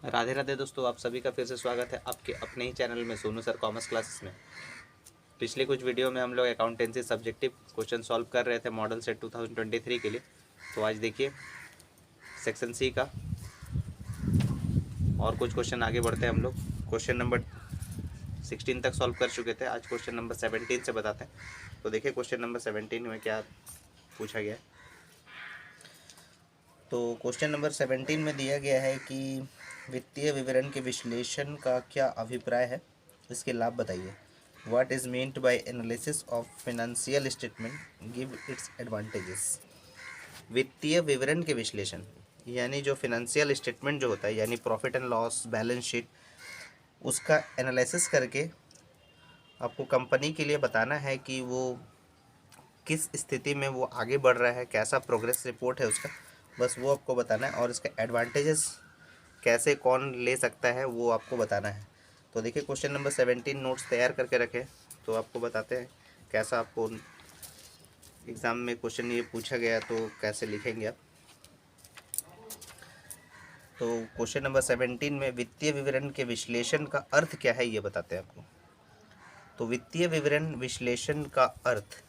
राधे राधे दोस्तों, आप सभी का फिर से स्वागत है आपके अपने ही चैनल में सोनू सर कॉमर्स क्लासेस में। पिछले कुछ वीडियो में हम लोग अकाउंटेंसी सब्जेक्टिव क्वेश्चन सॉल्व कर रहे थे मॉडल सेट 2023 के लिए। तो आज देखिए सेक्शन सी का और कुछ क्वेश्चन आगे बढ़ते हैं हम लोग। क्वेश्चन नंबर 16 तक सॉल्व कर चुके थे, आज क्वेश्चन नंबर 17 से बताते हैं। तो देखिए क्वेश्चन नंबर 17 में क्या पूछा गया है। तो क्वेश्चन नंबर 17 में दिया गया है कि वित्तीय विवरण के विश्लेषण का क्या अभिप्राय है, इसके लाभ बताइए। What is meant by analysis of financial statement, give its advantages. वित्तीय विवरण के विश्लेषण यानी जो फाइनेंशियल स्टेटमेंट जो होता है, यानी profit and loss, balance sheet, उसका एनालिसिस करके आपको कंपनी के लिए बताना है कि वो किस स्थिति में वो आगे बढ़ रहा है, कैसा प्रोग्रेस रिपोर्ट है उसका, बस वो आपको बताना है। और इसका एडवांटेजेस कैसे कौन ले सकता है वो आपको बताना है। तो देखिए क्वेश्चन नंबर 17 नोट्स तैयार करके रखें, तो आपको बताते हैं कैसा आपको एग्ज़ाम में क्वेश्चन ये पूछा गया तो कैसे लिखेंगे आप। तो क्वेश्चन नंबर 17 में वित्तीय विवरण के विश्लेषण का अर्थ क्या है ये बताते हैं आपको। तो वित्तीय विवरण विश्लेषण का अर्थ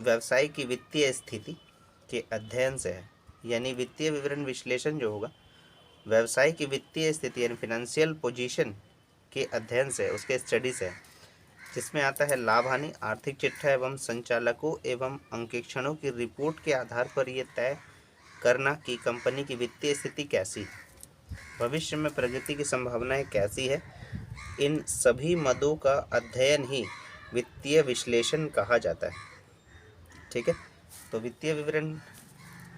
व्यवसाय की वित्तीय स्थिति के अध्ययन से है। यानी वित्तीय विवरण विश्लेषण जो होगा व्यवसाय की वित्तीय स्थिति यानी फाइनेंशियल पोजीशन के अध्ययन से, उसके स्टडी से, जिसमें आता है लाभ हानि, आर्थिक चिट्ठा एवं संचालकों एवं अंकेक्षणों की रिपोर्ट के आधार पर यह तय करना कि कंपनी की वित्तीय स्थिति कैसी है, भविष्य में प्रगति की संभावनाएं कैसी है। इन सभी मदों का अध्ययन ही वित्तीय विश्लेषण कहा जाता है। ठीक है, तो वित्तीय विवरण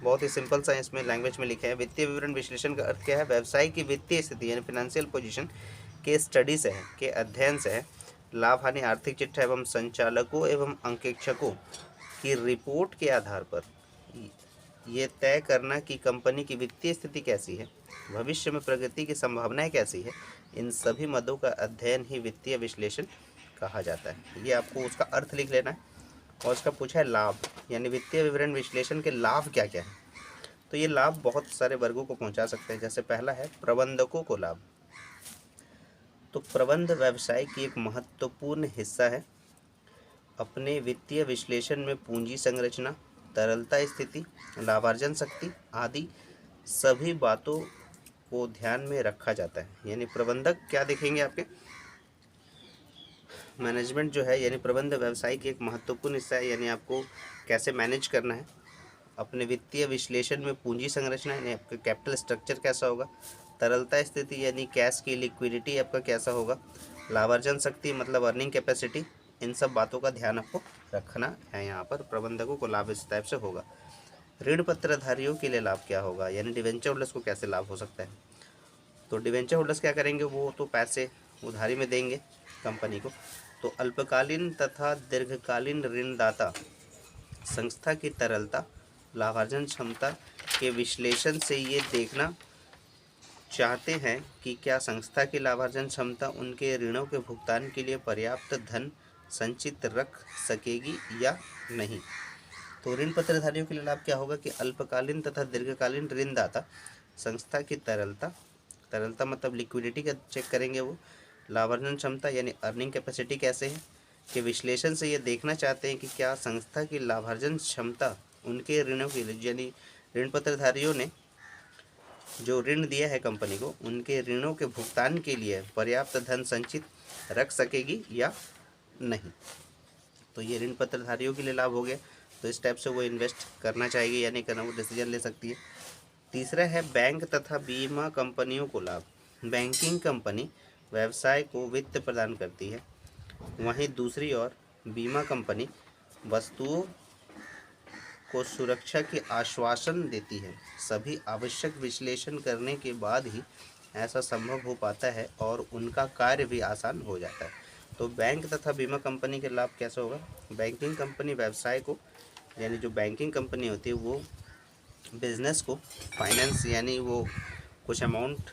बहुत ही सिंपल सा इसमें लैंग्वेज में लिखे हैं। वित्तीय विवरण विश्लेषण का अर्थ क्या है, व्यवसाय की वित्तीय स्थिति यानी फाइनेंशियल पोजीशन के स्टडी से है, के अध्ययन से है, लाभ हानि, आर्थिक चिट्ठा एवं संचालकों एवं अंकेक्षकों की रिपोर्ट के आधार पर ये तय करना कि कंपनी की वित्तीय स्थिति कैसी है, भविष्य में प्रगति की संभावनाएं कैसी है। इन सभी मदों का अध्ययन ही वित्तीय विश्लेषण कहा जाता है। ये आपको उसका अर्थ लिख लेना है। और उसका पूछा है लाभ, यानी वित्तीय विवरण विश्लेषण के लाभ क्या क्या है। तो ये लाभ बहुत सारे वर्गों को पहुंचा सकते हैं। जैसे पहला है प्रबंधकों को लाभ। तो प्रबंध व्यवसाय की एक महत्वपूर्ण हिस्सा है। अपने वित्तीय विश्लेषण में पूंजी संरचना, तरलता स्थिति, लाभार्जन शक्ति आदि सभी बातों को ध्यान में रखा जाता है। यानी प्रबंधक क्या देखेंगे, आपके मैनेजमेंट जो है, यानी प्रबंध व्यवसाय की एक महत्वपूर्ण हिस्सा है। यानी आपको कैसे मैनेज करना है। अपने वित्तीय विश्लेषण में पूंजी संरचना यानी आपका कैपिटल स्ट्रक्चर कैसा होगा, तरलता स्थिति यानी कैश की लिक्विडिटी आपका कैसा होगा, लाभार्जन शक्ति मतलब अर्निंग कैपेसिटी, इन सब बातों का ध्यान आपको रखना है। यहाँ पर प्रबंधकों को लाभ इस टाइप से होगा। ऋण पत्रधारियों के लिए लाभ क्या होगा, यानी डिवेंचर होल्डर्स को कैसे लाभ हो सकता है। तो डिवेंचर होल्डर्स क्या करेंगे, वो तो पैसे उधारी में देंगे कंपनी को। तो अल्पकालीन तथा दीर्घकालीन ऋणदाता संस्था की तरलता, लाभार्जन क्षमता के विश्लेषण से ये देखना चाहते हैं कि क्या संस्था की लाभार्जन क्षमता उनके ऋणों के भुगतान के लिए पर्याप्त धन संचित रख सकेगी या नहीं। तो ऋण पत्रधारियों के लिए लाभ क्या होगा कि अल्पकालीन तथा दीर्घकालीन ऋणदाता संस्था की तरलता मतलब लिक्विडिटी का चेक करेंगे वो, लाभार्जन क्षमता यानी अर्निंग कैपेसिटी कैसे है के विश्लेषण से ये देखना चाहते हैं कि क्या संस्था की लाभार्जन क्षमता उनके ऋणों के लिए, यानी ऋण पत्रधारियों ने जो ऋण दिया है कंपनी को, उनके ऋणों के भुगतान के लिए पर्याप्त धन संचित रख सकेगी या नहीं। तो ये ऋण पत्रधारियों के लिए लाभ हो गया। तो इस टाइप से वो इन्वेस्ट करना चाहेगी या नहीं करना, वो डिसीजन ले सकती है। तीसरा है बैंक तथा बीमा कंपनियों को लाभ। बैंकिंग कंपनी व्यवसाय को वित्त प्रदान करती है, वहीं दूसरी ओर बीमा कंपनी वस्तुओं को सुरक्षा के आश्वासन देती है। सभी आवश्यक विश्लेषण करने के बाद ही ऐसा संभव हो पाता है और उनका कार्य भी आसान हो जाता है। तो बैंक तथा बीमा कंपनी के लाभ कैसे होगा, बैंकिंग कंपनी व्यवसाय को, यानी जो बैंकिंग कंपनी होती है वो बिजनेस को फाइनेंस यानी वो कुछ अमाउंट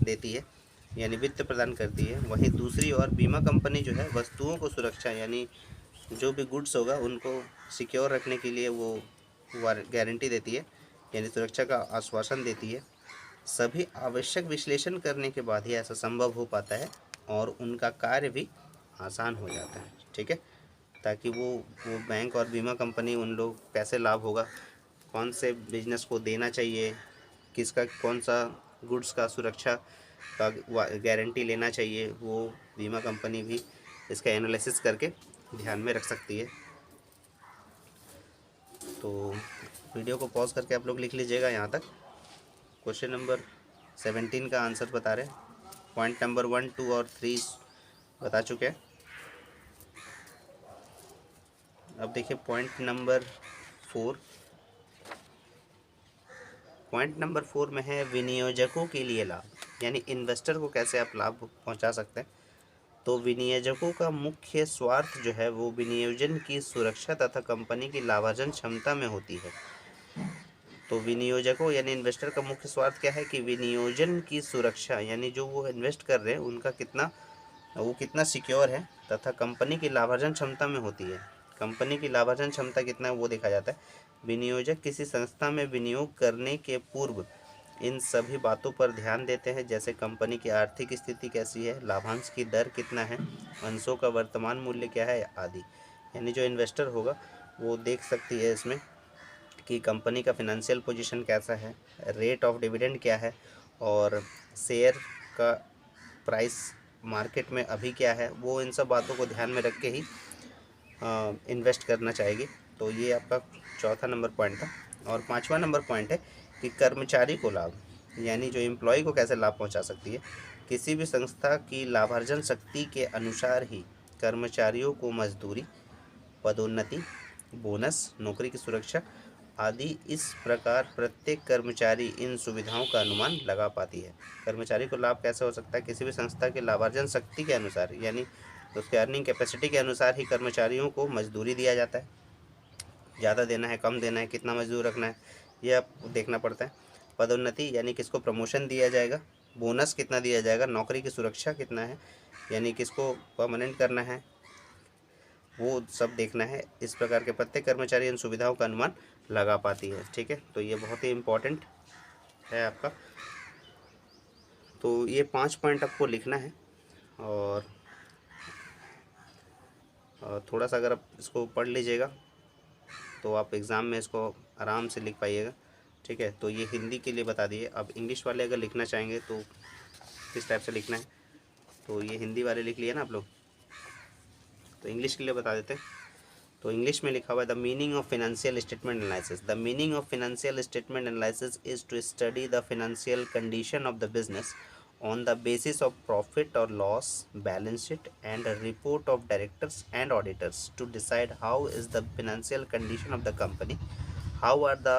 देती है, यानी वित्त प्रदान करती है। वहीं दूसरी ओर बीमा कंपनी जो है वस्तुओं को सुरक्षा यानी जो भी गुड्स होगा उनको सिक्योर रखने के लिए वो गारंटी देती है, यानी सुरक्षा का आश्वासन देती है। सभी आवश्यक विश्लेषण करने के बाद ही ऐसा संभव हो पाता है और उनका कार्य भी आसान हो जाता है। ठीक है, ताकि वो बैंक और बीमा कंपनी उन लोग कैसे लाभ होगा, कौन से बिजनेस को देना चाहिए, किसका कौन सा गुड्स का सुरक्षा का गारंटी लेना चाहिए, वो बीमा कंपनी भी इसका एनालिसिस करके ध्यान में रख सकती है। तो वीडियो को पॉज करके आप लोग लिख लीजिएगा यहाँ तक। क्वेश्चन नंबर 17 का आंसर बता रहे हैं। पॉइंट नंबर 1, 2 और 3 बता चुके हैं। अब देखिए पॉइंट नंबर 4। पॉइंट नंबर 4 में है विनियोजकों के लिए लाभ, यानी इन्वेस्टर को कैसे आप लाभ पहुंचा सकते हैं। तो विनियोजकों का मुख्य स्वार्थ जो है वो विनियोजन की सुरक्षा तथा कंपनी की लाभार्जन क्षमता में होती है। तो विनियोजकों यानी इन्वेस्टर का मुख्य स्वार्थ क्या है कि विनियोजन की सुरक्षा, यानी जो वो इन्वेस्ट कर रहे हैं उनका कितना सिक्योर है, तथा कंपनी की लाभार्जन क्षमता में होती है। कंपनी की लाभार्जन क्षमता कितना है वो देखा जाता है। विनियोजक किसी संस्था में विनियोग करने के पूर्व इन सभी बातों पर ध्यान देते हैं, जैसे कंपनी की आर्थिक स्थिति कैसी है, लाभांश की दर कितना है, अंशों का वर्तमान मूल्य क्या है आदि। यानी जो इन्वेस्टर होगा वो देख सकती है इसमें कि कंपनी का फिनंशियल पोजीशन कैसा है, रेट ऑफ डिविडेंड क्या है, और शेयर का प्राइस मार्केट में अभी क्या है, वो इन सब बातों को ध्यान में रख के ही इन्वेस्ट करना चाहेगी। तो ये आपका चौथा नंबर पॉइंट था। और 5वां नंबर पॉइंट है कि कर्मचारी को लाभ, यानी जो एम्प्लॉय को कैसे लाभ पहुंचा सकती है। किसी भी संस्था की लाभार्जन शक्ति के अनुसार ही कर्मचारियों को मजदूरी, पदोन्नति, बोनस, नौकरी की सुरक्षा आदि इस प्रकार प्रत्येक कर्मचारी इन सुविधाओं का अनुमान लगा पाती है। कर्मचारी को लाभ कैसे हो सकता है, किसी भी संस्था के लाभार्जन शक्ति के अनुसार, यानी उसके अर्निंग कैपेसिटी के अनुसार ही कर्मचारियों को मजदूरी दिया जाता है। ज़्यादा देना है, कम देना है, कितना मजदूर रखना है, ये आप देखना पड़ता है। पदोन्नति यानी किसको प्रमोशन दिया जाएगा, बोनस कितना दिया जाएगा, नौकरी की सुरक्षा कितना है, यानी किसको परमानेंट करना है, वो सब देखना है। इस प्रकार के प्रत्येक कर्मचारी इन सुविधाओं का अनुमान लगा पाती है। ठीक है, तो ये बहुत ही इम्पोर्टेंट है आपका। तो ये 5 पॉइंट आपको लिखना है, और थोड़ा सा अगर आप इसको पढ़ लीजिएगा तो आप एग्ज़ाम में इसको आराम से लिख पाइएगा। ठीक है, तो ये हिंदी के लिए बता दिए। अब इंग्लिश वाले अगर लिखना चाहेंगे तो किस टाइप से लिखना है, तो ये हिंदी वाले लिख लिए ना आप लोग, तो इंग्लिश के लिए बता देते हैं। तो इंग्लिश में लिखा हुआ है the meaning of financial statement analysis. The meaning of financial statement analysis is to study the financial condition of the business on the basis of profit or loss, balance sheet and a report of directors and auditors to decide how is the financial condition of the company, how are the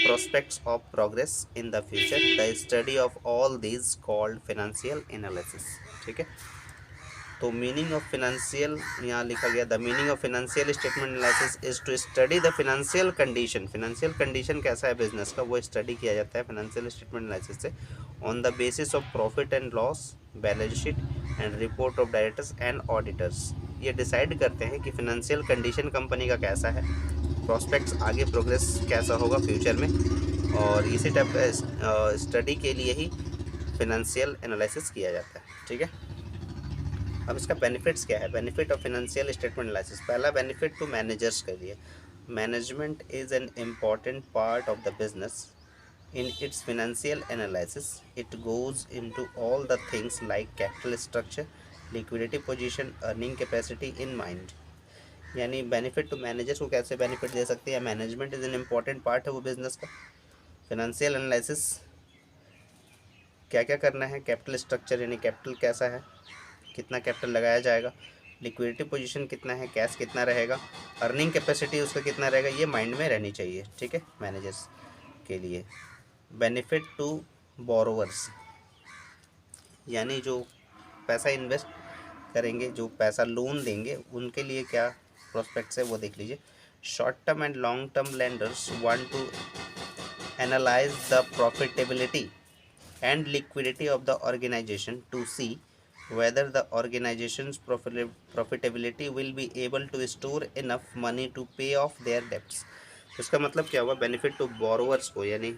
prospects of progress in the future. The study of all these called financial analysis. ठीक है, तो meaning of financial यहाँ लिखा गया the meaning of financial statement analysis is to study the financial condition. Financial condition कैसा है business का, वो स्टडी किया जाता है फिनेंशियल स्टेटमेंट एनालिसिस से, on the basis of profit and loss, balance sheet and report of directors and auditors. ये decide करते हैं कि फिनेंशियल कंडीशन कंपनी का कैसा है, प्रॉस्पेक्ट्स आगे प्रोग्रेस कैसा होगा फ्यूचर में, और इसी टाइप का स्टडी के लिए ही फिनेंशियल एनालिसिस किया जाता है। ठीक है, अब इसका बेनिफिट्स क्या है, benefit of financial statement analysis. पहला बेनिफिट तो मैनेजर्स के लिए, management is an important part of the business. In its financial analysis it goes into all the things like capital structure, liquidity position, earning capacity in mind. यानी benefit तो managers को कैसे benefit दे सकते हैं, management is an important part है वो business का। Financial analysis क्या क्या करना है, कैपिटल स्ट्रक्चर यानी कैपिटल कैसा है, कितना कैपिटल लगाया जाएगा, लिक्विडिटी पोजीशन कितना है, कैश कितना रहेगा, अर्निंग कैपेसिटी उसका कितना रहेगा, ये माइंड में रहनी चाहिए। ठीक है, मैनेजर्स के लिए। बेनिफिट टू बोरोवर्स, यानी जो पैसा इन्वेस्ट करेंगे, जो पैसा लोन देंगे, उनके लिए क्या प्रोस्पेक्ट्स है वो देख लीजिए। Short term and long term lenders want to analyse the profitability and liquidity of the organization to see whether the organization's profitability will be able to store enough money to pay off their debts. इसका मतलब क्या हुआ, benefit to borrowers को, यानी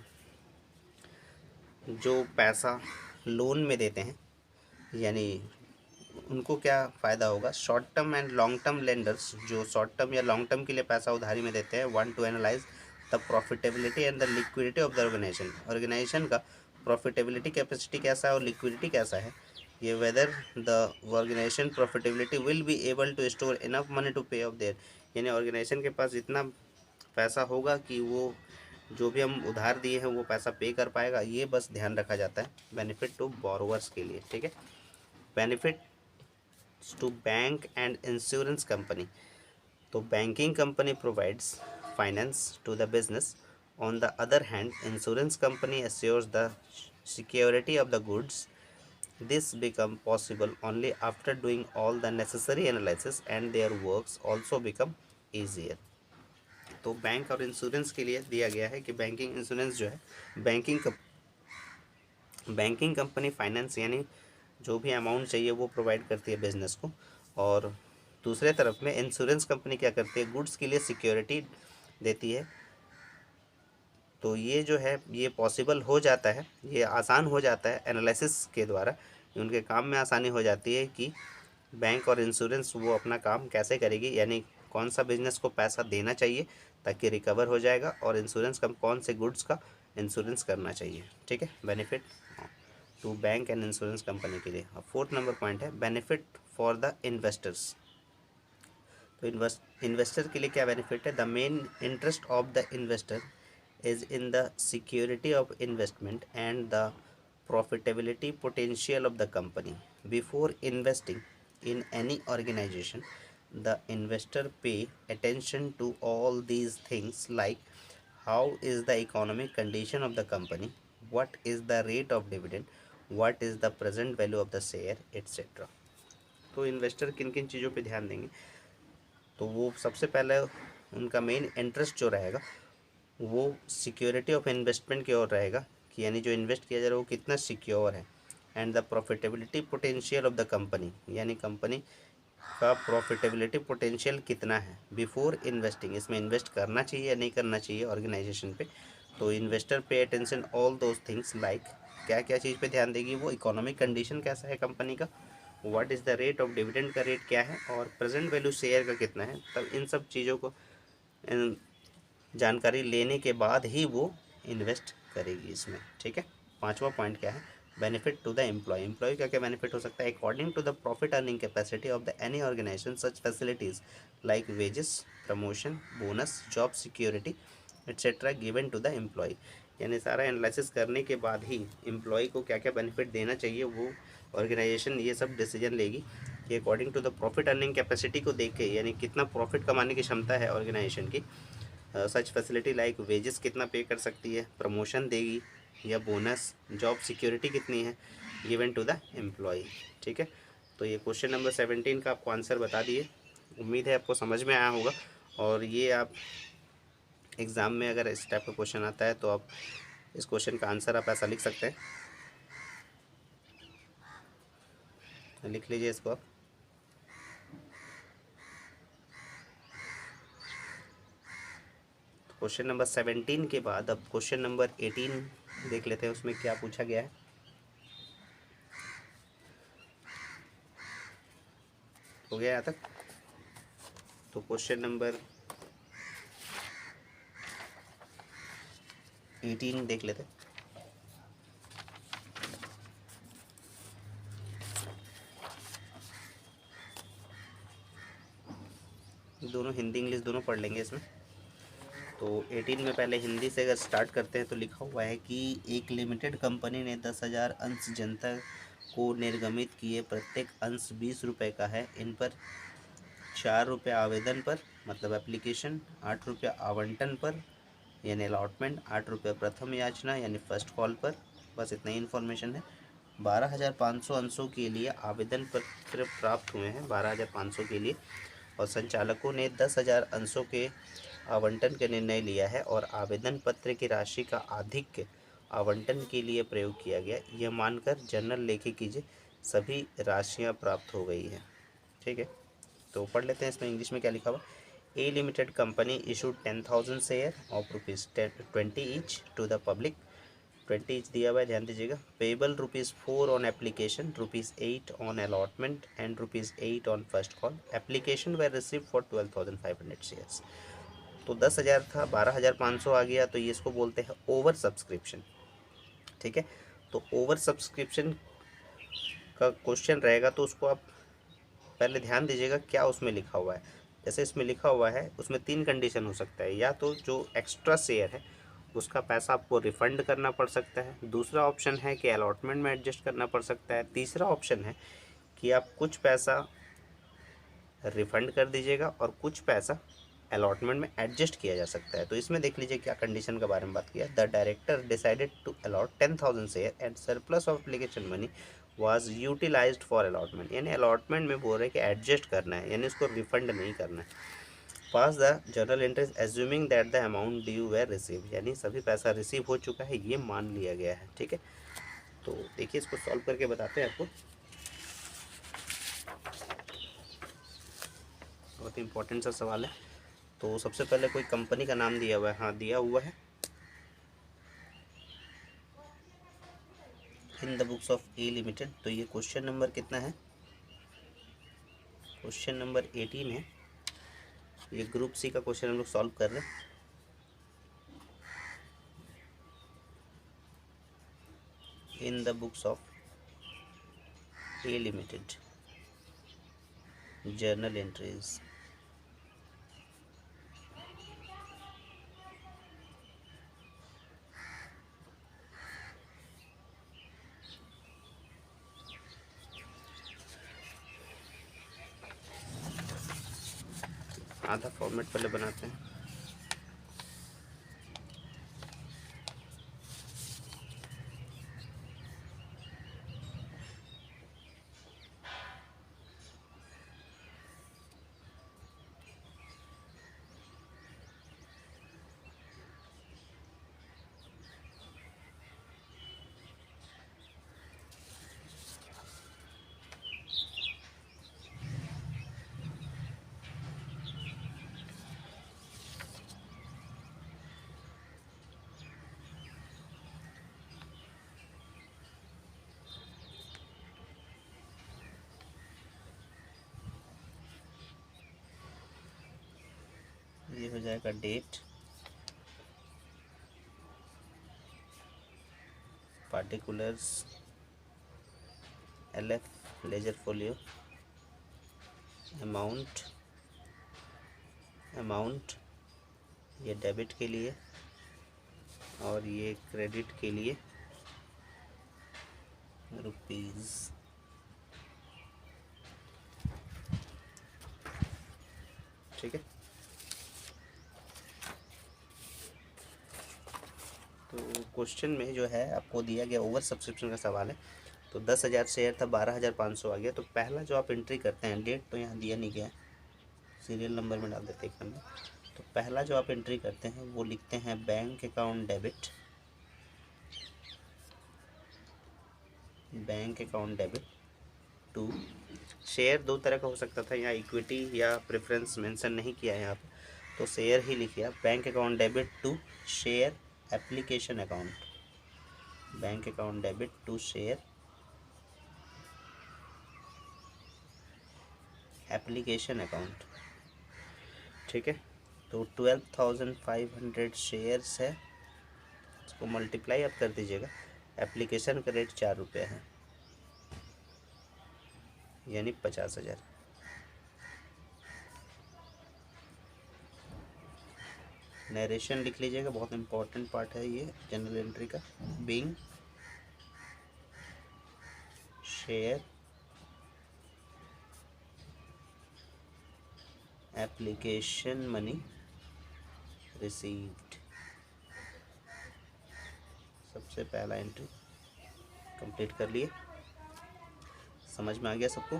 जो पैसा loan में देते हैं, यानी उनको क्या फ़ायदा होगा। Short term and long term lenders, जो शॉर्ट टर्म या लॉन्ग टर्म के लिए पैसा उधारी में देते हैं, want to analyse the profitability and the liquidity of the organisation. Organisation का प्रॉफिटेबिलिटी कैपेसिटी कैसा है और लिक्विडिटी कैसा है, ये whether the organisation profitability will be able to store enough money to pay off their, यानी ऑर्गेनाइजेशन के पास इतना पैसा होगा कि वो जो भी हम उधार दिए हैं वो पैसा पे कर पाएगा, ये बस ध्यान रखा जाता है बेनिफिट टू बोरोवर्स के लिए। ठीक है, benefit to bank and insurance company, तो banking company provides finance to the business, on the other hand insurance company assures the security of the goods. This become possible only after doing all the necessary analysis and their works also become easier. तो bank और insurance के लिए दिया गया है कि banking insurance जो है, बैंकिंग कंपनी फाइनेंस यानी जो भी अमाउंट चाहिए वो प्रोवाइड करती है बिजनेस को, और दूसरे तरफ में इंश्योरेंस कंपनी क्या करती है, गुड्स के लिए सिक्योरिटी देती है। तो ये जो है ये पॉसिबल हो जाता है, ये आसान हो जाता है एनालिसिस के द्वारा, उनके काम में आसानी हो जाती है कि बैंक और इंश्योरेंस वो अपना काम कैसे करेगी, यानी कौन सा बिजनेस को पैसा देना चाहिए ताकि रिकवर हो जाएगा, और इंश्योरेंस का कौन से गुड्स का इंश्योरेंस करना चाहिए। ठीक है, benefit to bank and insurance company के लिए। अब 4th नंबर पॉइंट है बेनिफिट फॉर द इन्वेस्टर्स। तो इन्वेस्टर के लिए क्या बेनिफिट है, the main interest of the investor is in the security of investment and the profitability potential of the company. Before investing in any organization, the investor pay attention to all these things like how is the economic condition of the company, what is the rate of dividend, what is the present value of the share, etc. तो investor किन किन चीज़ों पे ध्यान देंगे, तो वो सबसे पहले उनका मेन इंटरेस्ट जो रहेगा वो सिक्योरिटी ऑफ इन्वेस्टमेंट की ओर रहेगा, कि यानी जो इन्वेस्ट किया जा रहा है वो कितना सिक्योर है, and the profitability potential of the company, यानी कंपनी का प्रॉफिटेबिलिटी पोटेंशियल कितना है बिफोर इन्वेस्टिंग, इसमें इन्वेस्ट करना चाहिए या नहीं करना चाहिए ऑर्गेनाइजेशन पे। तो investor pay attention all those things like, क्या क्या चीज़ पे ध्यान देगी वो, इकोनॉमिक कंडीशन कैसा है कंपनी का, what is the rate of dividend का रेट क्या है, और प्रेजेंट वैल्यू शेयर का कितना है। तब इन सब चीज़ों को जानकारी लेने के बाद ही वो इन्वेस्ट करेगी इसमें। ठीक है, 5वां पॉइंट क्या है, benefit to the employ. Employ का क्या बेनिफिट हो सकता है, according to the profit earning capacity of the any organisation such facilities like wages, promotion, bonus, job security etcetera given to the employ, यानी सारा एनालिसिस करने के बाद ही एम्प्लॉय को क्या क्या बेनिफिट देना चाहिए वो ऑर्गेनाइजेशन ये सब डिसीजन लेगी, कि according to the profit earning capacity को देख के, यानी कितना प्रॉफिट कमाने की क्षमता है ऑर्गेनाइजेशन की, सच फैसिलिटी लाइक वेजेस कितना पे कर सकती है, प्रमोशन देगी या बोनस, जॉब सिक्योरिटी कितनी है गिवन टू द एम्प्लॉय। ठीक है, तो ये क्वेश्चन नंबर 17 का आपको आंसर बता दिए, उम्मीद है आपको समझ में आया होगा, और ये आप एग्ज़ाम में अगर इस टाइप का क्वेश्चन आता है तो आप इस क्वेश्चन का आंसर आप ऐसा लिख सकते हैं, लिख लीजिए इसको आप। क्वेश्चन नंबर 17 के बाद अब क्वेश्चन नंबर 18 देख लेते हैं, उसमें क्या पूछा गया है। हो गया यहाँ तक, तो क्वेश्चन नंबर 18 देख लेते हैं। दोनों हिंदी इंग्लिश दोनों पढ़ लेंगे इसमें। तो 18 में पहले हिंदी से अगर स्टार्ट करते हैं तो लिखा हुआ है कि एक लिमिटेड कंपनी ने 10,000 अंश जनता को निर्गमित किए, प्रत्येक अंश 20 रुपये का है। इन पर 4 रुपये आवेदन पर मतलब एप्लीकेशन, 8 रुपये आवंटन पर यानी अलॉटमेंट, 8 रुपये प्रथम याचना यानी फर्स्ट कॉल पर, बस इतना ही इन्फॉर्मेशन है। 12,500 अंशों के लिए आवेदन पत्र प्राप्त हुए हैं, 12,500 के लिए, और संचालकों ने 10,000 अंशों के आवंटन का निर्णय लिया है और आवेदन पत्र की राशि का आधिक्य आवंटन के लिए प्रयोग किया गया, यह मानकर जनरल लेखी कीजिए सभी राशियां प्राप्त हो गई हैं। ठीक है, तो पढ़ लेते हैं इसमें इंग्लिश में क्या लिखा हुआ। A limited company issued 10,000 share of ₹20 each to the public. 20 each दिया हुआ है, ध्यान दीजिएगा। Payable ₹4 on application, ₹8 on allotment and ₹8 on first call. Application were receive for 12,500 shares. तो 10,000 था, 12,500 आ गया, तो ये इसको बोलते हैं ओवर सब्सक्रिप्शन। ठीक है, तो ओवर सब्सक्रिप्शन का क्वेश्चन रहेगा तो उसको आप पहले ध्यान दीजिएगा क्या उसमें लिखा हुआ है। जैसे इसमें लिखा हुआ है, उसमें 3 कंडीशन हो सकता है। या तो जो एक्स्ट्रा शेयर है उसका पैसा आपको रिफंड करना पड़ सकता है, दूसरा ऑप्शन है कि अलॉटमेंट में एडजस्ट करना पड़ सकता है, तीसरा ऑप्शन है कि आप कुछ पैसा रिफंड कर दीजिएगा और कुछ पैसा अलॉटमेंट में एडजस्ट किया जा सकता है। तो इसमें देख लीजिए क्या कंडीशन के बारे में बात किया। The director decided to allot 10,000 share and surplus of application money was utilised for allotment. यानी अलॉटमेंट में बोल रहे हैं कि एडजस्ट करना है, यानी इसको रिफंड नहीं करना है। Pass the journal entries assuming that the amount due were receive, यानी सभी पैसा रिसीव हो चुका है, ये मान लिया गया है। ठीक है, तो देखिए इसको सॉल्व करके बताते हैं आपको। बहुत ही इंपॉर्टेंट सा सवाल है। तो सबसे पहले कोई कंपनी का नाम दिया हुआ है, हाँ दिया हुआ है इन the books of A limited. तो ये क्वेश्चन नंबर कितना है, क्वेश्चन नंबर 18 है। ये ग्रुप सी का क्वेश्चन हम लोग सॉल्व कर रहे हैं। In the books of A limited journal entries. आधा फॉर्मेट पहले बनाते हैं। ये हो जाएगा date, particulars, LF ledger folio, amount ये डेबिट के लिए और ये क्रेडिट के लिए रुपीज़। ठीक है, तो क्वेश्चन में जो है आपको दिया गया ओवर सब्सक्रिप्शन का सवाल है। तो 10,000 शेयर था, 12,500 आ गया। तो पहला जो आप एंट्री करते हैं, डेट तो यहाँ दिया नहीं गया, सीरियल नंबर में डाल देते एक नंबर। तो पहला जो आप एंट्री करते हैं वो लिखते हैं bank account debit, bank account debit to share. दो तरह का हो सकता था, यहाँ इक्विटी या प्रेफरेंस मेंशन नहीं किया है यहाँ पे, तो शेयर ही लिखिए। Bank account debit to share application account, bank account debit to share application account. ठीक है, तो 12,500 शेयर्स है, इसको मल्टीप्लाई आप कर दीजिएगा। एप्लीकेशन का रेट 4 रुपये है, यानी 50,000। नरेशन लिख लीजिएगा, बहुत इंपॉर्टेंट पार्ट है ये जनरल एंट्री का। Being share application money received. सबसे पहला एंट्री कंप्लीट कर लिए। समझ में आ गया सबको?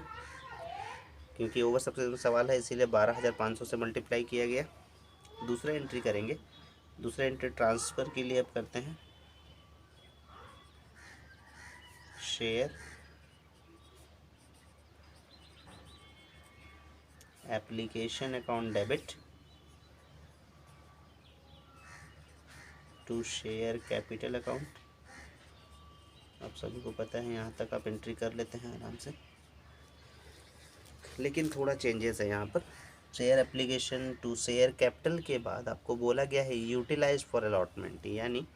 क्योंकि ओवर सबसे सवाल है इसीलिए 12,500 से मल्टीप्लाई किया गया। दूसरा एंट्री करेंगे, दूसरा एंट्री ट्रांसफ़र के लिए अब करते हैं। Share application account debit to share capital account. आप सभी को पता है, यहाँ तक आप एंट्री कर लेते हैं आराम से, लेकिन थोड़ा चेंजेस है यहाँ पर। Share application to share capital के बाद आपको बोला गया है यूटिलाइज फॉर अलॉटमेंट, यानी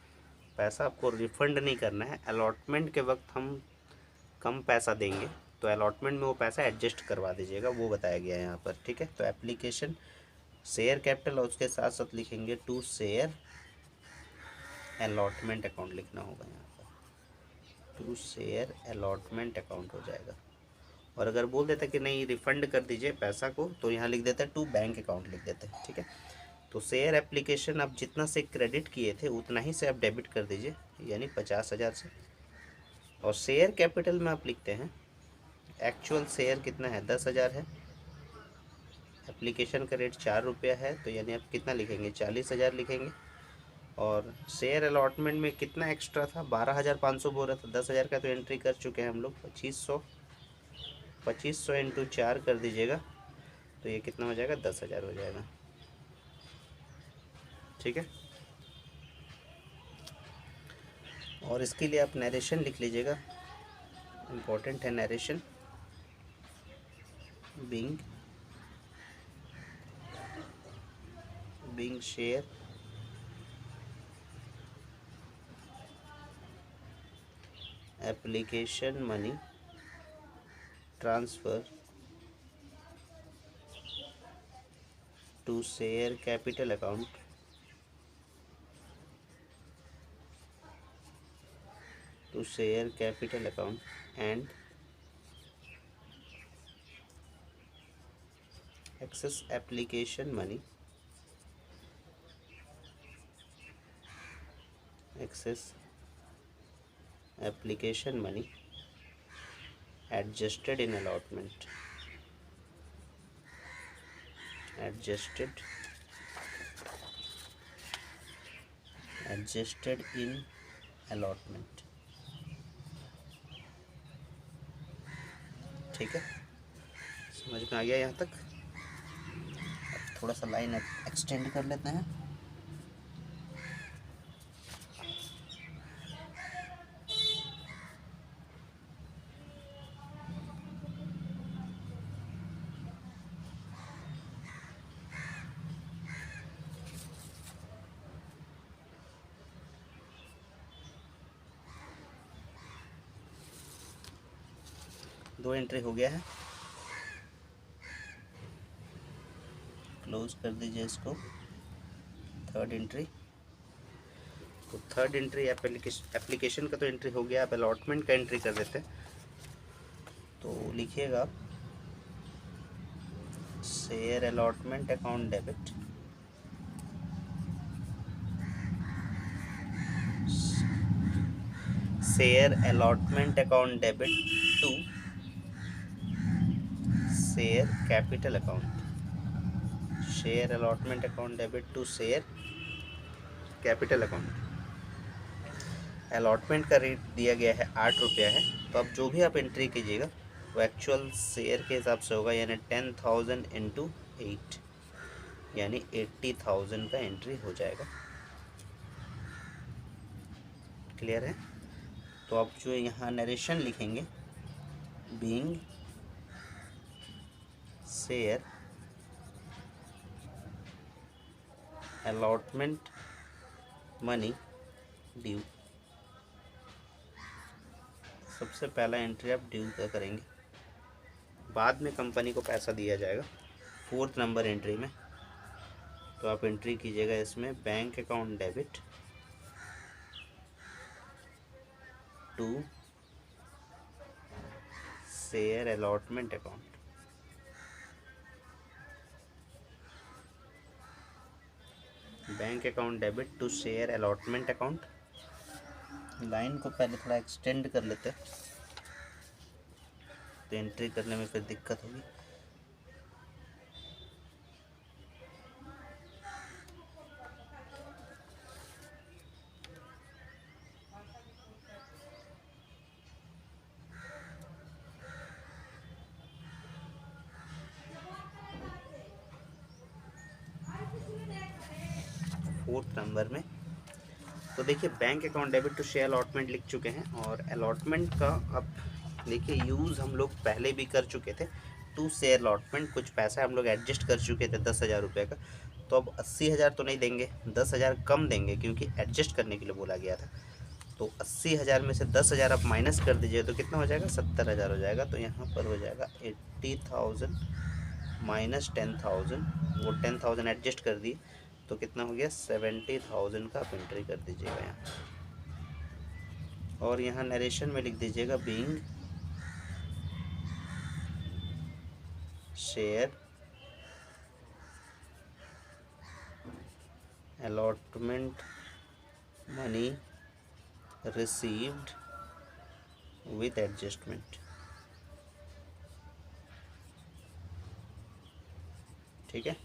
पैसा आपको रिफंड नहीं करना है। अलॉटमेंट के वक्त हम कम पैसा देंगे, तो अलॉटमेंट में वो पैसा एडजस्ट करवा दीजिएगा, वो बताया गया है यहाँ पर, ठीक है। तो एप्लीकेशन शेयर कैपिटल और उसके साथ साथ लिखेंगे टू शेयर अलॉटमेंट अकाउंट लिखना होगा यहाँ पर, टू शेयर अलॉटमेंट अकाउंट हो जाएगा। और अगर बोल देता कि नहीं रिफ़ंड कर दीजिए पैसा को, तो यहाँ लिख देते हैं टू बैंक अकाउंट लिख देते हैं, ठीक है। तो शेयर एप्लीकेशन आप जितना से क्रेडिट किए थे उतना ही से आप डेबिट कर दीजिए, यानी 50,000 से। और शेयर कैपिटल में आप लिखते हैं एक्चुअल शेयर कितना है, 10,000 है। एप्लीकेशन का रेट 4 रुपया है, तो यानी आप कितना लिखेंगे, 40,000 लिखेंगे। और शेयर अलॉटमेंट में कितना एक्स्ट्रा था, 12,500 बोल रहा था, 10,000 का तो एंट्री कर चुके हैं हम लोग। 2500 इंटू 4 कर दीजिएगा, तो ये कितना हो जाएगा, 10,000 हो जाएगा, ठीक है। और इसके लिए आप नरेशन लिख लीजिएगा, इम्पोर्टेंट है narration. Being share application money transfer to share capital account and access application money adjusted in allotment, adjusted in allotment, ठीक है। समझ में आ गया यहाँ तक। थोड़ा सा लाइन एक्सटेंड कर लेते हैं। दो एंट्री हो गया है, क्लोज कर दीजिए इसको। थर्ड एंट्री, तो थर्ड एंट्री एप्लीकेशन का तो एंट्री हो गया, आप अलॉटमेंट का एंट्री कर देते हैं। तो लिखिएगा share allotment account debit, share allotment account debit to share capital account, share allotment account debit to share capital account. Allotment का रेट दिया गया है 8 रुपया है, तो अब जो भी आप एंट्री कीजिएगा वो एक्चुअल शेयर के हिसाब से होगा, यानी 10,000 इंटू 8, यानी 80,000 का एंट्री हो जाएगा। क्लियर है। तो आप जो यहाँ नरेशन लिखेंगे, being share allotment money due, सबसे पहला एंट्री आप ड्यू का करेंगे, बाद में कंपनी को पैसा दिया जाएगा 4th नंबर एंट्री में। तो आप एंट्री कीजिएगा इसमें bank account debit to share allotment account, bank account debit to share allotment account. Line को पहले थोड़ा एक्सटेंड कर लेते हैं, तो एंट्री करने में फिर दिक्कत होगी। फोर्थ नंबर में तो देखिए bank account debit to share allotment लिख चुके हैं, और अलॉटमेंट का अब देखिए यूज़ हम लोग पहले भी कर चुके थे। टू शेयर अलॉटमेंट कुछ पैसा हम लोग एडजस्ट कर चुके थे 10,000 रुपये का, तो अब 80,000 तो नहीं देंगे, 10,000 कम देंगे क्योंकि एडजस्ट करने के लिए बोला गया था। तो 80,000 में से 10,000 आप माइनस कर दीजिए तो कितना हो जाएगा, 70,000 हो जाएगा। तो यहाँ पर हो जाएगा 80,000 माइनस 10,000, वो 10,000 एडजस्ट कर दिए तो कितना हो गया, 70,000 का आप एंट्री कर दीजिएगा यहाँ। और यहाँ नरेशन में लिख दीजिएगा being share allotment money received with adjustment. ठीक है,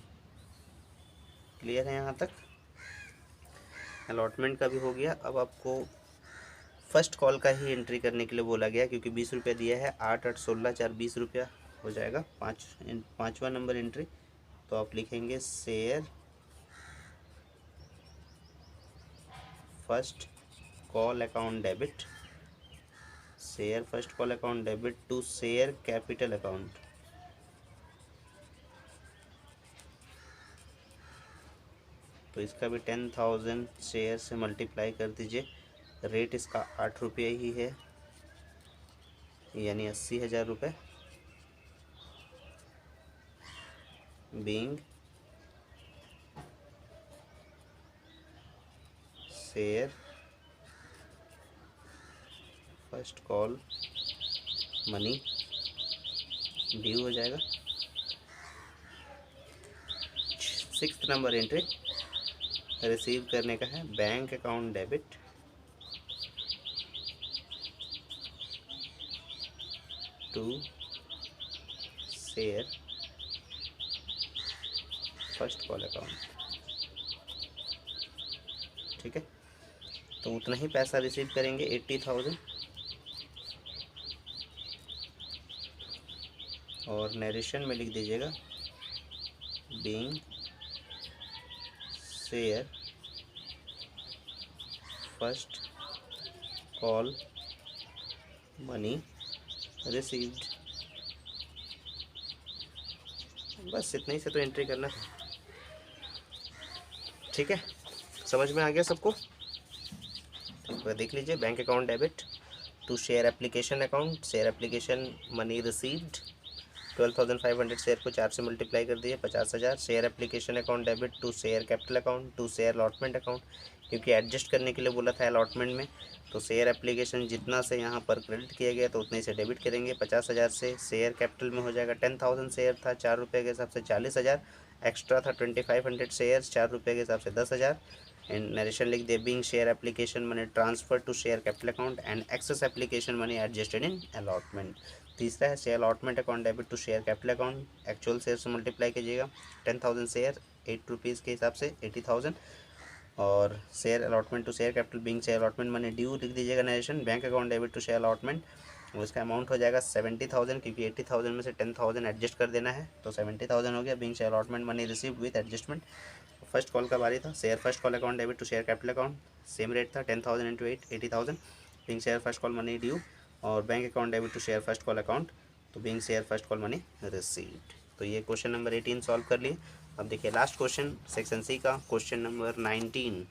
क्लियर है यहाँ तक? अलॉटमेंट का भी हो गया। अब आपको फर्स्ट कॉल का ही एंट्री करने के लिए बोला गया क्योंकि 20 रुपया दिया है, 8 8 16 4 20 रुपया हो जाएगा। पाँचवा नंबर एंट्री, तो आप लिखेंगे share first call account debit, share first call account debit to share capital account. तो इसका भी 10,000 शेयर से मल्टीप्लाई कर दीजिए। रेट इसका 8 रुपये ही है, यानी 80,000 रुपये। Being share first call money due हो जाएगा। 6th नंबर एंट्री रिसीव करने का है, bank account debit to share first call account. ठीक है, तो उतना ही पैसा रिसीव करेंगे 80,000। और नरेशन में लिख दीजिएगा being share first call money received. बस इतना ही से तो एंट्री करना था। ठीक है, समझ में आ गया सबको? तो देख लीजिए, bank account debit to share application account, share application money received 12,500 share को 4 से मल्टीप्लाई कर दिए 50,000। Share application account debit to share capital account to share allotment account, क्योंकि एडजस्ट करने के लिए बोला था अलॉटमेंट में, तो शेयर एप्लीकेशन जितना से यहाँ पर क्रेडिट किया गया तो उतने से डेबिट करेंगे 50,000 से। शेयर कैपिटल में हो जाएगा 10,000 शेयर था 4 रुपये के हिसाब से 40,000, एक्स्ट्रा था 2,500 शेयर 4 रुपये के हिसाब से 10,000। एंड नरेशन लिख दे being share application money transfer to share capital account and excess application money adjusted in allotment. तीसरा है share allotment account debit to share capital account, actual share से मल्टीप्लाई कीजिएगा 10,000 शेयर 8 रुपीज़ के हिसाब से 80,000। और share allotment to share capital being share allotment money due लिख दीजिएगा narration, bank account debit to share allotment, उसका अमाउंट हो जाएगा 70,000 क्योंकि 80,000 में से 10,000 एडजस्ट कर देना है तो 70,000 हो गया। Being share allotment money receive with adjustment. First call का बारी था, share first call account debit to share capital account, same rate था 10,000 into 8 80,000। Being share first call money due और bank account debit to share first call account, तो being share first call money received. तो ये question number 18 solve कर लिए। अब देखिए last question section C का, क्वेश्चन नंबर 19।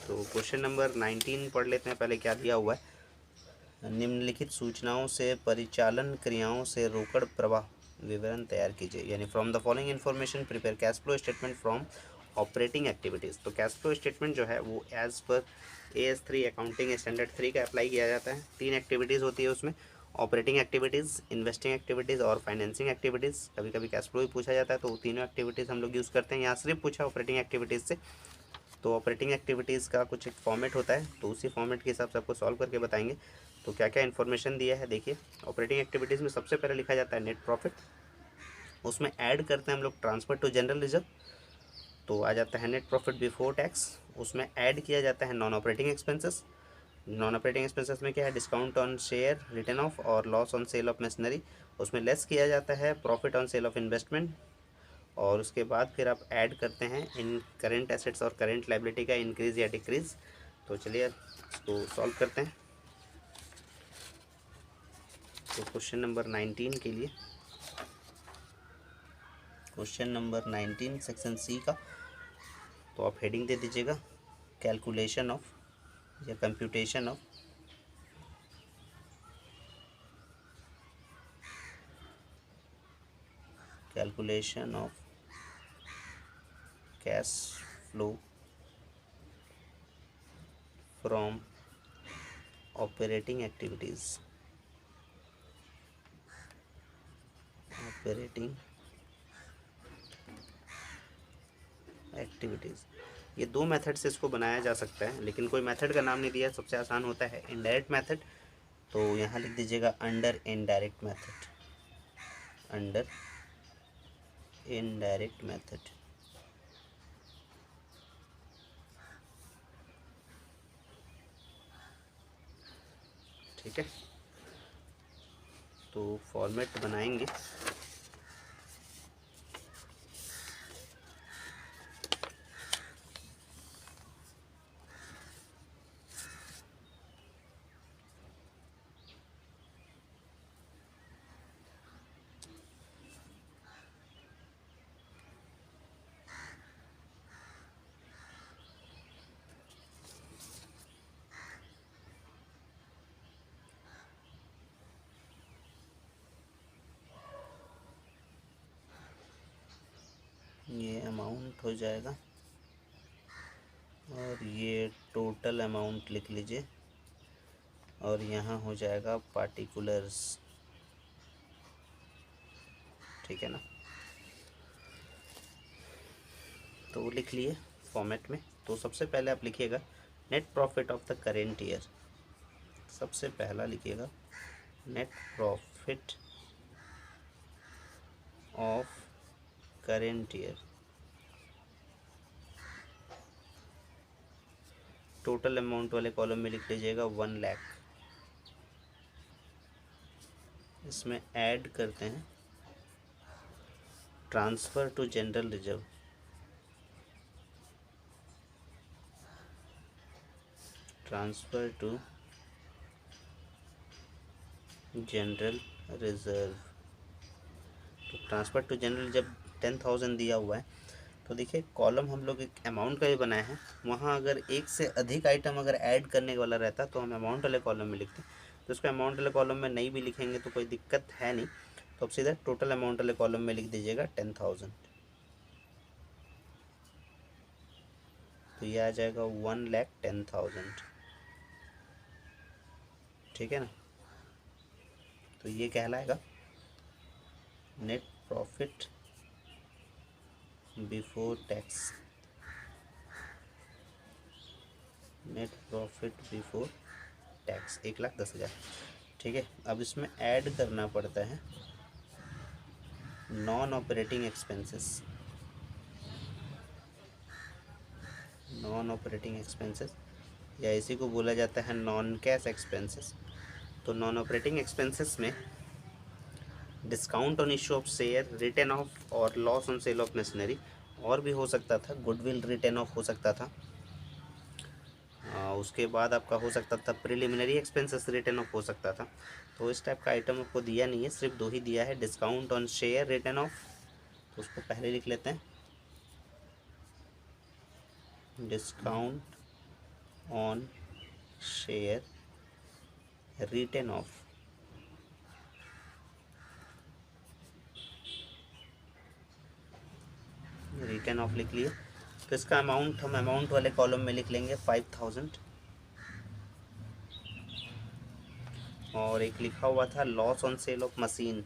तो क्वेश्चन नंबर 19 पढ़ लेते हैं पहले क्या दिया हुआ है। निम्नलिखित सूचनाओं से परिचालन क्रियाओं से रोकड़ प्रवाह विवरण तैयार कीजिए, यानी from the following information prepare cash flow statement from operating activities. तो कैश फ्लो स्टेटमेंट जो है वो as per AS3 accounting standard 3 का अप्लाई किया जाता है। 3 एक्टिविटीज़ होती है उसमें, ऑपरेटिंग एक्टिविटीज़, इन्वेस्टिंग एक्टिविटीज़ और फाइनेंसिंग एक्टिविटीज़। कभी कभी कैश फ्लो भी पूछा जाता है, तो तीनों एक्टिविटीज़ हम लोग यूज़ करते हैं। यहाँ सिर्फ पूछा ऑपरेटिंग एक्टिविटीज़ से, तो ऑपरेटिंग एक्टिविटीज़ का कुछ एक फॉर्मेट होता है, तो उसी फॉर्मेट के हिसाब से आपको सॉल्व करके बताएंगे। तो क्या क्या इन्फॉर्मेशन दिया है देखिए। ऑपरेटिंग एक्टिविटीज़ में सबसे पहले लिखा जाता है नेट प्रॉफिट, उसमें ऐड करते हैं हम लोग ट्रांसफ़र टू जनरल रिजर्व, तो आ जाता है नेट प्रॉफिट बिफोर टैक्स। उसमें ऐड किया जाता है non operating expenses. Non operating expenses में क्या है, discount on share written और loss on sale of machinery. उसमें लेस किया जाता है profit on sale of investment. और उसके बाद फिर आप ऐड करते हैं इन करेंट एसेट्स और करेंट लायबिलिटी का इंक्रीज़ या डिक्रीज़। तो चलिए इसको सॉल्व करते हैं। तो क्वेश्चन नंबर 19 के लिए, क्वेश्चन नंबर 19 सेक्शन सी का, तो आप हेडिंग दे दीजिएगा कैलकुलेशन ऑफ या computation of cash flow from operating activities. ये दो मेथड से इसको बनाया जा सकता है, लेकिन कोई मेथड का नाम नहीं दिया। सबसे आसान होता है इनडायरेक्ट मेथड, तो यहाँ लिख दीजिएगा under indirect method, under indirect method. ठीक है, तो फॉर्मेट बनाएंगे। ये अमाउंट हो जाएगा और ये टोटल अमाउंट लिख लीजिए, और यहाँ हो जाएगा पार्टिकुलर्स। ठीक है ना, तो लिख लिए फॉर्मेट में। तो सबसे पहले आप लिखिएगा net profit of the current year. सबसे पहला लिखिएगा net profit of current year. Total amount वाले कॉलम में लिख लीजिएगा 1 लाख। इसमें ऐड करते हैं transfer to general reserve, transfer to general reserve. तो ट्रांसफ़र टू जनरल जब 10,000 दिया हुआ है, तो देखिए कॉलम हम लोग एक अमाउंट का भी बनाए हैं, वहाँ अगर एक से अधिक आइटम अगर ऐड करने वाला रहता तो हम अमाउंट वाले कॉलम में लिखते। तो इसको अमाउंट वाले कॉलम में नहीं भी लिखेंगे तो कोई दिक्कत है नहीं, तो अब सीधा टोटल अमाउंट वाले कॉलम में लिख दीजिएगा 10,000। तो ये आ जाएगा 1,10,000। ठीक है ना, तो ये कहलाएगा net profit before tax, net profit before tax 1,10,000। ठीक है, अब इसमें ऐड करना पड़ता है non operating expenses, non operating expenses या इसी को बोला जाता है नॉन कैश एक्सपेंसेस। तो नॉन ऑपरेटिंग एक्सपेंसेस में discount on issue of share, written और loss on sale of machinery, और भी हो सकता था, गुडविल रिटर्न ऑफ हो सकता था। उसके बाद आपका हो सकता था प्रिलिमिनरी एक्सपेंसेस रिटर्न ऑफ हो सकता था। तो इस टाइप का आइटम आपको दिया नहीं है, सिर्फ 2 ही दिया है, discount on share return of. तो उसको पहले लिख लेते हैं, discount on share return of. Return of लिख लिए। तो इसका अमाउंट हम अमाउंट वाले कॉलम में लिख लेंगे 5,000। और एक लिखा हुआ था loss on sale of machine,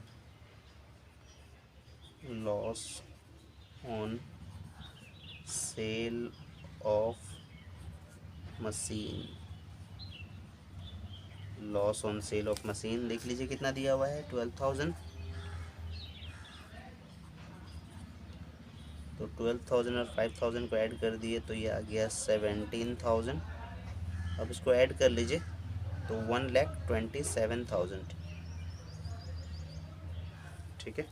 loss on sale of machine, loss on sale of machine देख लीजिए कितना दिया हुआ है 12,000। तो 12,000 और 5,000 को ऐड कर दिए तो ये आ गया 17,000। अब इसको ऐड कर लीजिए तो 1,27,000। ठीक है,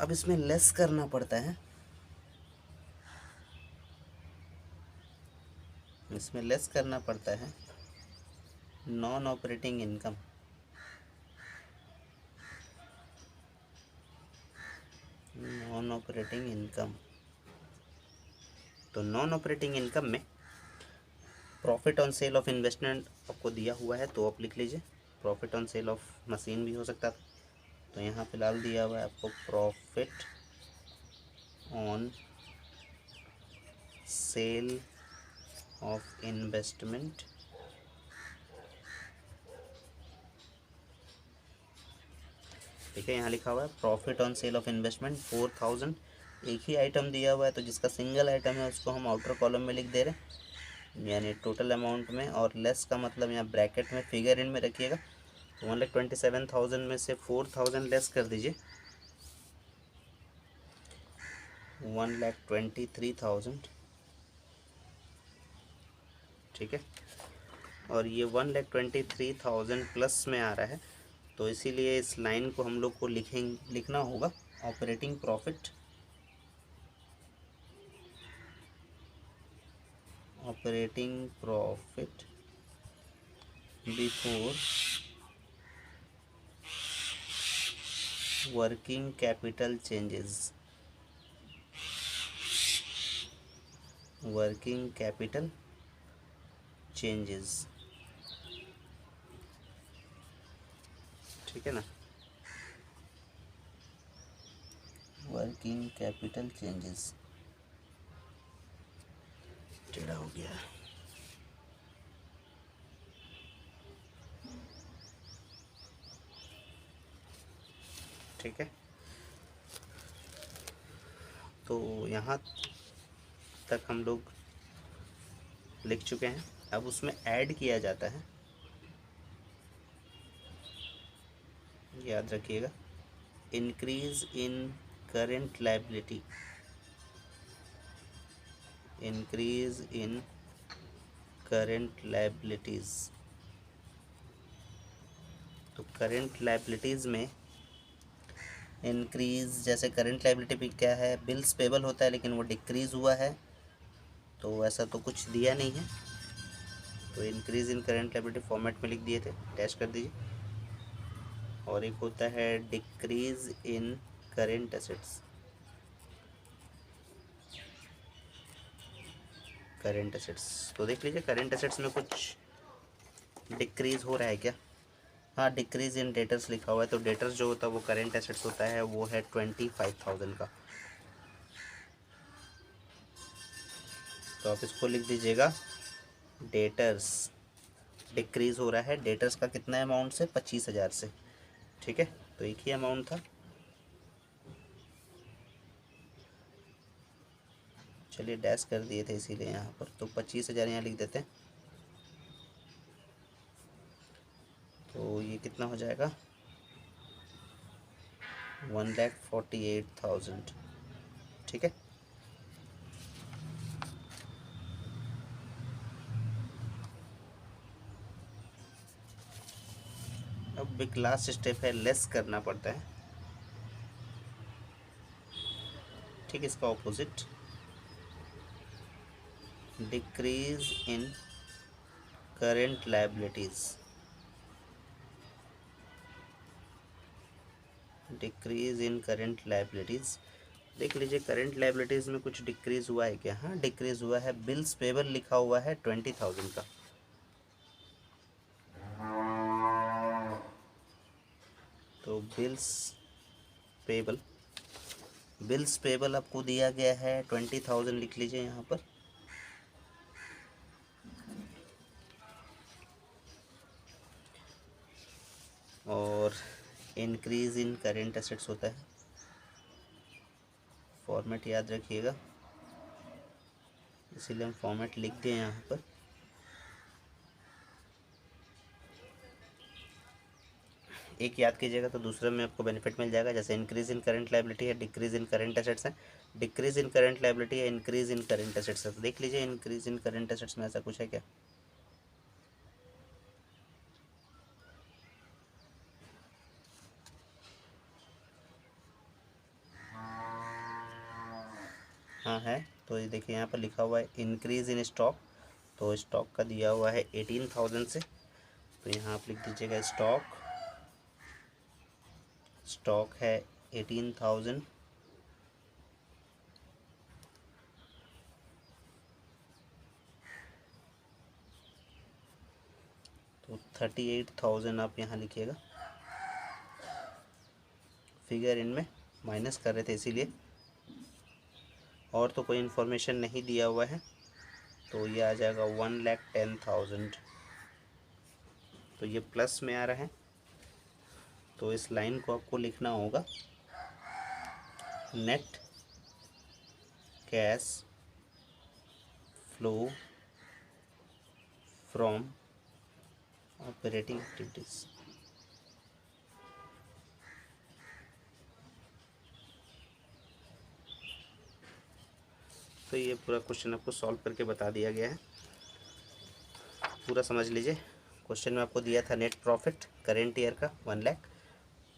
अब इसमें लेस करना पड़ता है, इसमें लेस करना पड़ता है non operating income. Non operating income, तो नॉन ऑपरेटिंग इनकम में profit on sale of investment आपको दिया हुआ है, तो आप लिख लीजिए profit on sale of machine भी हो सकता था, तो यहाँ फिलहाल दिया हुआ है आपको profit on sale of investment. ठीक है, यहाँ लिखा हुआ है profit on sale of investment 4000। एक ही आइटम दिया हुआ है, तो जिसका सिंगल आइटम है उसको हम आउटर कॉलम में लिख दे रहे हैं, यानी टोटल अमाउंट में, और लेस का मतलब यहाँ ब्रैकेट में फिगर इन में रखिएगा। तो 1,27,000 में से 4,000 लेस कर दीजिए, 1,23,000। ठीक है, और ये 1,23,000 प्लस में आ रहा है, तो इसीलिए इस लाइन को हम लोग को लिखना होगा operating profit, operating profit before working capital changes, working capital changes. ठीक है ना, वर्किंग कैपिटल चेंजेस, टेढ़ा हो गया। ठीक है, तो यहाँ तक हम लोग लिख चुके हैं। अब उसमें ऐड किया जाता है, याद रखिएगा, increase in current liability, increase in current liabilities. तो करेंट लायबिलिटीज़ में इंक्रीज़, जैसे करेंट लायबिलिटी भी क्या है, बिल्स पेबल होता है, लेकिन वो डिक्रीज़ हुआ है, तो ऐसा तो कुछ दिया नहीं है, तो increase in current liability format में लिख दिए थे, अटैच कर दीजिए। और एक होता है डिक्रीज़ इन करेंट एसेट्स, करेंट एसेट्स, तो देख लीजिए करेंट एसेट्स में कुछ डिक्रीज़ हो रहा है क्या? हाँ, डिक्रीज़ इन डेटर्स लिखा हुआ है, तो डेटर्स जो होता है वो करेंट एसेट्स होता है, वो है 25,000 का, तो आप इसको लिख दीजिएगा डेटर्स डिक्रीज़ हो रहा है, डेटर्स का कितना अमाउंट से, 25,000 से। ठीक है, तो एक ही अमाउंट था, चलिए डैश कर दिए थे इसीलिए यहाँ पर, तो 25,000 यहाँ लिख देते हैं, तो ये कितना हो जाएगा, 1,48,000। ठीक है, अब एक लास्ट स्टेप है, लेस करना पड़ता है। ठीक, इसका opposite, decrease in current liabilities, decrease in current liabilities. देख लीजिए करेंट लायबिलिटीज़ में कुछ डिक्रीज़ हुआ है क्या? हाँ, डिक्रीज़ हुआ है, बिल्स पेबल लिखा हुआ है 20,000 का, तो बिल्स पेबल, बिल्स पेबल आपको दिया गया है 20,000, लिख लीजिए यहाँ पर। और इंक्रीज इन करेंट एसेट्स होता है, फॉर्मेट याद रखिएगा, इसीलिए हम फॉर्मेट लिख दें यहाँ पर। एक याद कीजिएगा तो दूसरे में आपको बेनिफिट मिल जाएगा, जैसे इंक्रीज इन करंट लायबिलिटी है, डिक्रीज इन करंट एसेट्स है, डिक्रीज इन करंट लायबिलिटी है, इंक्रीज इन करंट एसेट्स है, तो देख लीजिए इंक्रीज इन करंट एसेट्स में ऐसा कुछ है क्या? ये देखिए यहाँ पर लिखा हुआ है इंक्रीज़ इन स्टॉक, तो स्टॉक का दिया हुआ है 18,000 से, तो यहाँ आप लिख दीजिएगा स्टॉक है 18,000, तो 38,000 आप यहाँ लिखिएगा। फिगर इनमें माइनस कर रहे थे इसीलिए, और तो कोई इन्फॉर्मेशन नहीं दिया हुआ है, तो ये आ जाएगा 1,10,000, तो ये प्लस में आ रहा है। तो इस लाइन को आपको लिखना होगा net cash flow from operating activities. तो ये पूरा क्वेश्चन आपको सॉल्व करके बता दिया गया है, पूरा समझ लीजिए। क्वेश्चन में आपको दिया था नेट प्रॉफिट करेंट ईयर का 1 लाख,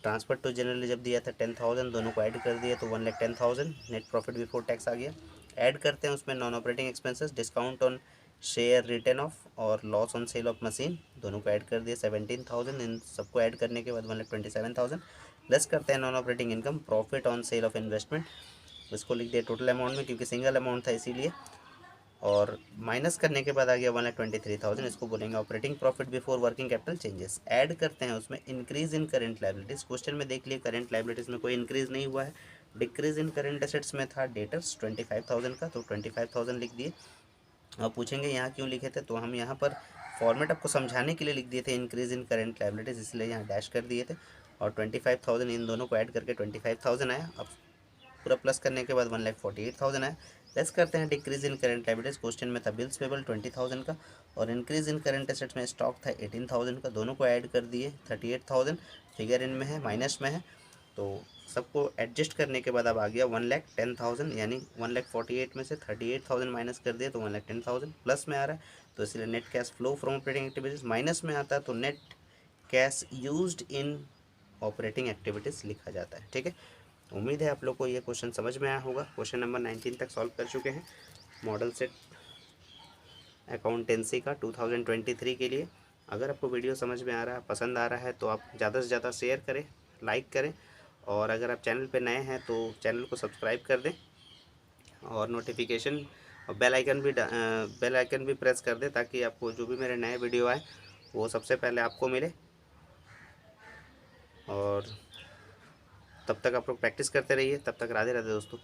ट्रांसफर टू जनरल जब दिया था 10,000, दोनों को ऐड कर दिया तो 1,10,000, नेट प्रॉफिट बिफोर टैक्स आ गया। ऐड करते हैं उसमें non operating expenses, discount on share written और loss on sale of machine, दोनों को ऐड कर दिया 17,000। इन सबको ऐड करने के बाद 1,27,000। प्लस करते हैं non operating income, profit on sale of investment, इसको लिख दिया टोटल अमाउंट में क्योंकि सिंगल अमाउंट था इसीलिए, और माइनस करने के बाद आ गया 1,23,000, इसको बोलेंगे operating profit before working capital changes. Add करते हैं उसमें increase in current liabilities, question में देख लिए करेंट लाइबिलिटीज़ में कोई इंक्रीज नहीं हुआ है। डिक्रीज इन करेंट एसेट्स में था डेटर्स 25,000 का, तो 25,000 लिख दिए। अब पूछेंगे यहाँ क्यों लिखे थे, तो हम यहाँ पर फॉर्मेट आपको समझाने के लिए लिख दिए थे इंक्रीज इन करेंट लाइबिलिटीज़, इसलिए यहाँ डैश कर दिए थे, और 25,000 इन दोनों को ऐड करके 25,000 आया। अब पूरा प्लस करने के बाद 1,48,000 आया। लेस करते हैं decrease in current liabilities, question में था बिल्स पेबल 20,000 का, और इंक्रीज इन करेंट एसेट्स में स्टॉक था 18,000 का, दोनों को ऐड कर दिए 38,000। फिगर इनमें है माइनस में है, तो सबको एडजस्ट करने के बाद अब आ गया 1,10,000, यानी 1,48,000 में से 38,000 माइनस कर दिया तो 1,10,000 प्लस में आ रहा है, तो इसलिए net cash flow from operating activities minus में आता है, तो net cash used in operating activities लिखा जाता है। ठीक है, उम्मीद है आप लोग को ये क्वेश्चन समझ में आया होगा। क्वेश्चन नंबर 19 तक सॉल्व कर चुके हैं मॉडल सेट अकाउंटेंसी का 2023 के लिए। अगर आपको वीडियो समझ में आ रहा है, पसंद आ रहा है, तो आप ज़्यादा से ज़्यादा शेयर करें, लाइक करें, और अगर आप चैनल पर नए हैं तो चैनल को सब्सक्राइब कर दें, और नोटिफिकेशन और बेल आइकन भी प्रेस कर दें, ताकि आपको जो भी मेरे नए वीडियो आए वो सबसे पहले आपको मिले। और तब तक आप लोग प्रैक्टिस करते रहिए, तब तक राधे राधे दोस्तों।